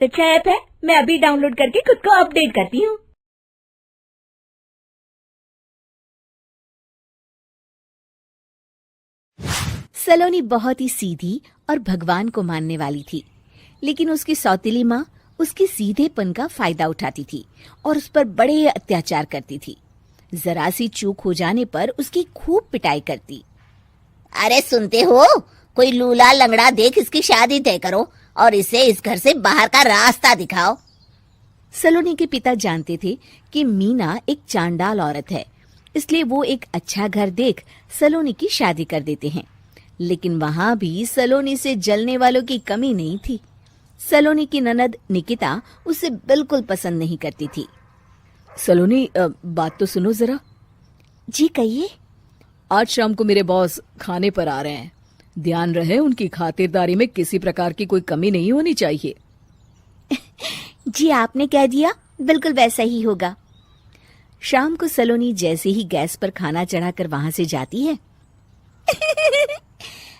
अच्छा ऐप है, मैं अभी डाउनलोड करके खुद को अपडेट करती हूँ। सलोनी बहुत ही सीधी और भगवान को मानने वाली थी, लेकिन उसकी सौतेली माँ उसके सीधेपन का फायदा उठाती थी और उस पर बड़े अत्याचार करती थी। जरा सी चूक हो जाने पर उसकी खूब पिटाई करती। अरे सुनते हो, कोई लूला लंगड़ा देख इसकी शादी तय करो और इसे इस घर से बाहर का रास्ता दिखाओ। सलोनी के पिता जानते थे कि मीना एक चांडाल औरत है, इसलिए वो एक अच्छा घर देख सलोनी की शादी कर देते हैं। लेकिन वहां भी सलोनी से जलने वालों की कमी नहीं थी। सलोनी की ननद निकिता उसे बिल्कुल पसंद नहीं करती थी। सलोनी, बात तो सुनो जरा। जी कहिए। आज शाम को मेरे बॉस खाने पर आ रहे हैं। ध्यान रहे उनकी खातिरदारी में किसी प्रकार की कोई कमी नहीं होनी चाहिए। जी आपने कह दिया, बिल्कुल वैसा ही होगा। शाम को सलोनी जैसे ही गैस पर खाना चढ़ाकर वहां से जाती है,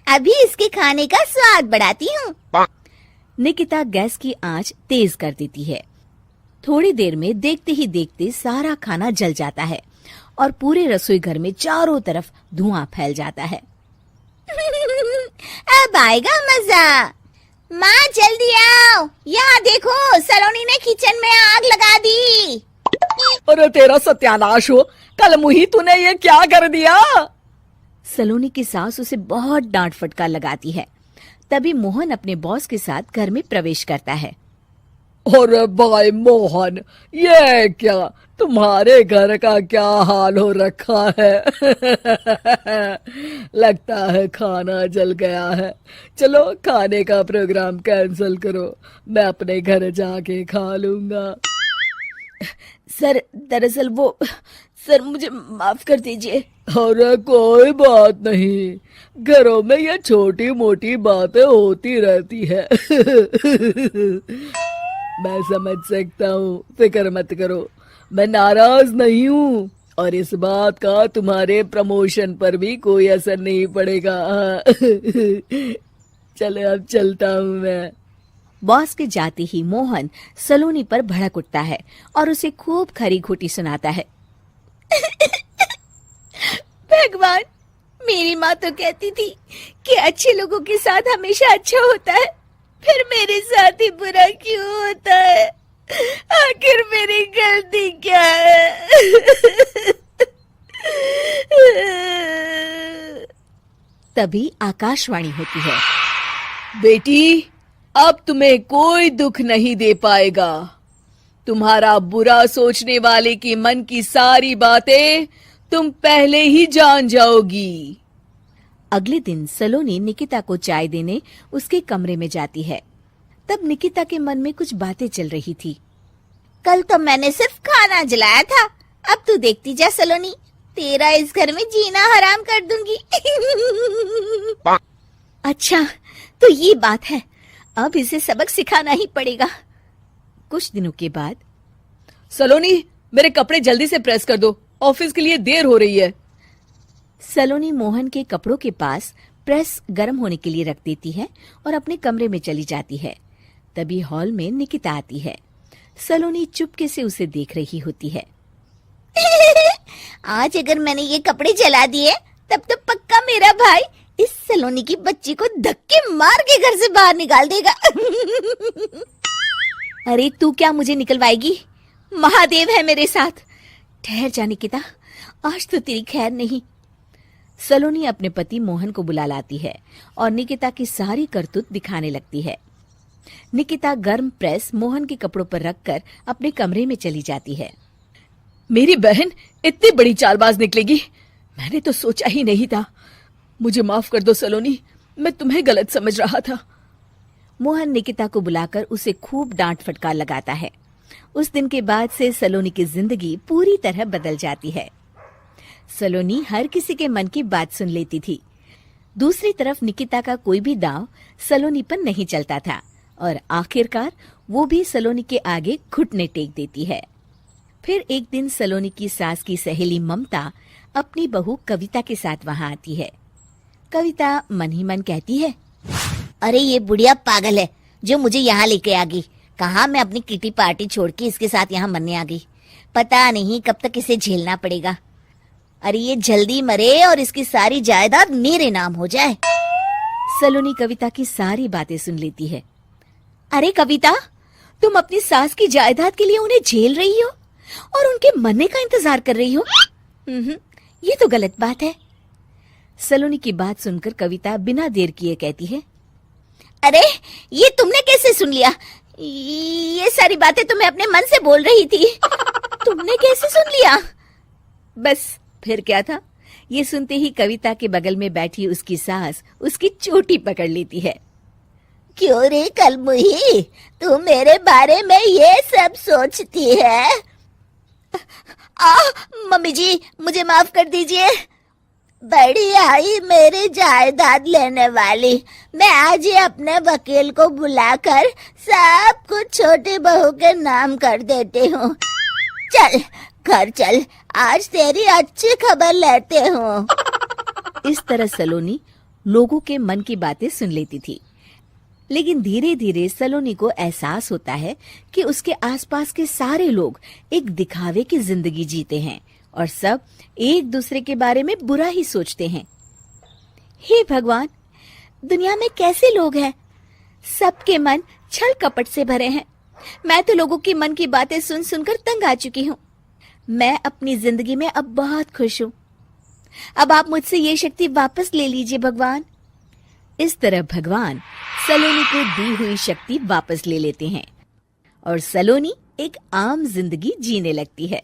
अभी इसके खाने का स्वाद बढ़ाती हूँ। निकिता गैस की आंच तेज कर देती है। थोड़ी देर में देखते ही देखते सारा खाना जल जाता है और पूरे रसोई घर में चारों तरफ धुआं फैल जाता है। अब आएगा मजा। माँ जल्दी आओ, यहाँ देखो सलोनी ने किचन में आग लगा दी। अरे तेरा सत्यानाश हो, कल मुही तूने ये क्या कर दिया? सलोनी की सास उसे बहुत डांट फटकार लगाती है। तभी मोहन अपने बॉस के साथ घर में प्रवेश करता है। अरे भाई मोहन, ये क्या तुम्हारे घर का क्या हाल हो रखा है? लगता है खाना जल गया है। चलो खाने का प्रोग्राम कैंसिल करो, मैं अपने घर जाके खा लूंगा। सर, दरअसल सर मुझे माफ कर दीजिए। अरे कोई बात नहीं, घरों में ये छोटी मोटी बातें होती रहती है। मैं समझ सकता हूँ, फिक्र मत करो, मैं नाराज नहीं हूँ और इस बात का तुम्हारे प्रमोशन पर भी कोई असर नहीं पड़ेगा। चलो अब चलता हूँ मैं। बॉस के जाते ही मोहन सलोनी पर भड़क उठता है और उसे खूब खरी खोटी सुनाता है। भगवान, मेरी माँ तो कहती थी कि अच्छे लोगों के साथ हमेशा अच्छा होता है, फिर मेरे साथ ही बुरा क्यों होता है? आखिर मेरी गलती क्या है? तभी आकाशवाणी होती है। बेटी, अब तुम्हें कोई दुख नहीं दे पाएगा। तुम्हारा बुरा सोचने वाले के मन की सारी बातें तुम पहले ही जान जाओगी। अगले दिन सलोनी निकिता को चाय देने उसके कमरे में जाती है। तब निकिता के मन में कुछ बातें चल रही थी। कल तो मैंने सिर्फ खाना जलाया था, अब तू देखती जा सलोनी, तेरा इस घर में जीना हराम कर दूंगी। अच्छा, तो ये बात है, अब इसे सबक सिखाना ही पड़ेगा। कुछ दिनों के बाद, सलोनी, मेरे कपड़े जल्दी से प्रेस कर दो, ऑफिस के लिए देर हो रही है। सलोनी मोहन के कपड़ों के पास प्रेस गर्म होने के लिए रख देती है और अपने कमरे में चली जाती है। तभी हॉल में निकिता आती है। सलोनी चुपके से उसे देख रही होती है। आज अगर मैंने ये कपड़े जला दिए, तब तो पक्का मेरा भाई इस सलोनी की बच्ची को धक्के मार के घर से बाहर निकाल देगा। अरे तू क्या मुझे निकलवाएगी? महादेव है मेरे साथ। ठहर जा निकिता, आज तो तेरी खैर नहीं। सलोनी अपने पति मोहन को बुला लाती है और निकिता की सारी करतूत दिखाने लगती है। निकिता गर्म प्रेस मोहन के कपड़ों पर रखकर अपने कमरे में चली जाती है। मेरी बहन इतनी बड़ी चालबाज निकलेगी, मैंने तो सोचा ही नहीं था। मुझे माफ कर दो सलोनी, मैं तुम्हें गलत समझ रहा था। मोहन निकिता को बुलाकर उसे खूब डांट फटकार लगाता है। उस दिन के बाद से सलोनी की जिंदगी पूरी तरह बदल जाती है। सलोनी हर किसी के मन की बात सुन लेती थी। दूसरी तरफ निकिता का कोई भी दांव सलोनी पर नहीं चलता था और आखिरकार वो भी सलोनी के आगे घुटने टेक देती है। फिर एक दिन सलोनी की सास की सहेली ममता अपनी बहू कविता के साथ वहां आती है। कविता मन ही मन कहती है, अरे ये बुढ़िया पागल है जो मुझे यहाँ लेके आ गई। कहाँ मैं अपनी किटी पार्टी छोड़ के इसके साथ यहाँ मरने आ गई। पता नहीं कब तक इसे झेलना पड़ेगा। अरे ये जल्दी मरे और इसकी सारी जायदाद मेरे नाम हो जाए। सलोनी कविता की सारी बातें सुन लेती है। अरे कविता, तुम अपनी सास की जायदाद के लिए उन्हें झेल रही हो और उनके मरने का इंतजार कर रही हो। ये तो गलत बात है। सलोनी की बात सुनकर कविता बिना देर किए कहती है, अरे ये तुमने कैसे सुन लिया? ये सारी बातें तो मैं अपने मन से बोल रही थी। तुमने कैसे सुन लिया? बस फिर क्या था, ये सुनते ही कविता के बगल में बैठी उसकी सास उसकी चोटी पकड़ लेती है। क्यों रे कलमुही, तू मेरे बारे में ये सब सोचती है? मम्मी जी, मुझे माफ कर दीजिए। बड़ी आई मेरी जायदाद लेने वाली। मैं आज ही अपने वकील को बुलाकर सब कुछ छोटी बहू के नाम कर देती हूँ। चल घर चल, आज तेरी अच्छी खबर लेते हूँ। इस तरह सलोनी लोगों के मन की बातें सुन लेती थी, लेकिन धीरे धीरे सलोनी को एहसास होता है कि उसके आसपास के सारे लोग एक दिखावे की जिंदगी जीते हैं और सब एक दूसरे के बारे में बुरा ही सोचते हैं। हे भगवान, दुनिया में कैसे लोग हैं? सबके मन छल कपट से भरे हैं। मैं तो लोगों के मन की बातें सुन सुनकर तंग आ चुकी हूँ। मैं अपनी जिंदगी में अब बहुत खुश हूँ। अब आप मुझसे ये शक्ति वापस ले लीजिए भगवान। इस तरह भगवान सलोनी को दी हुई शक्ति वापस ले लेते हैं और सलोनी एक आम जिंदगी जीने लगती है।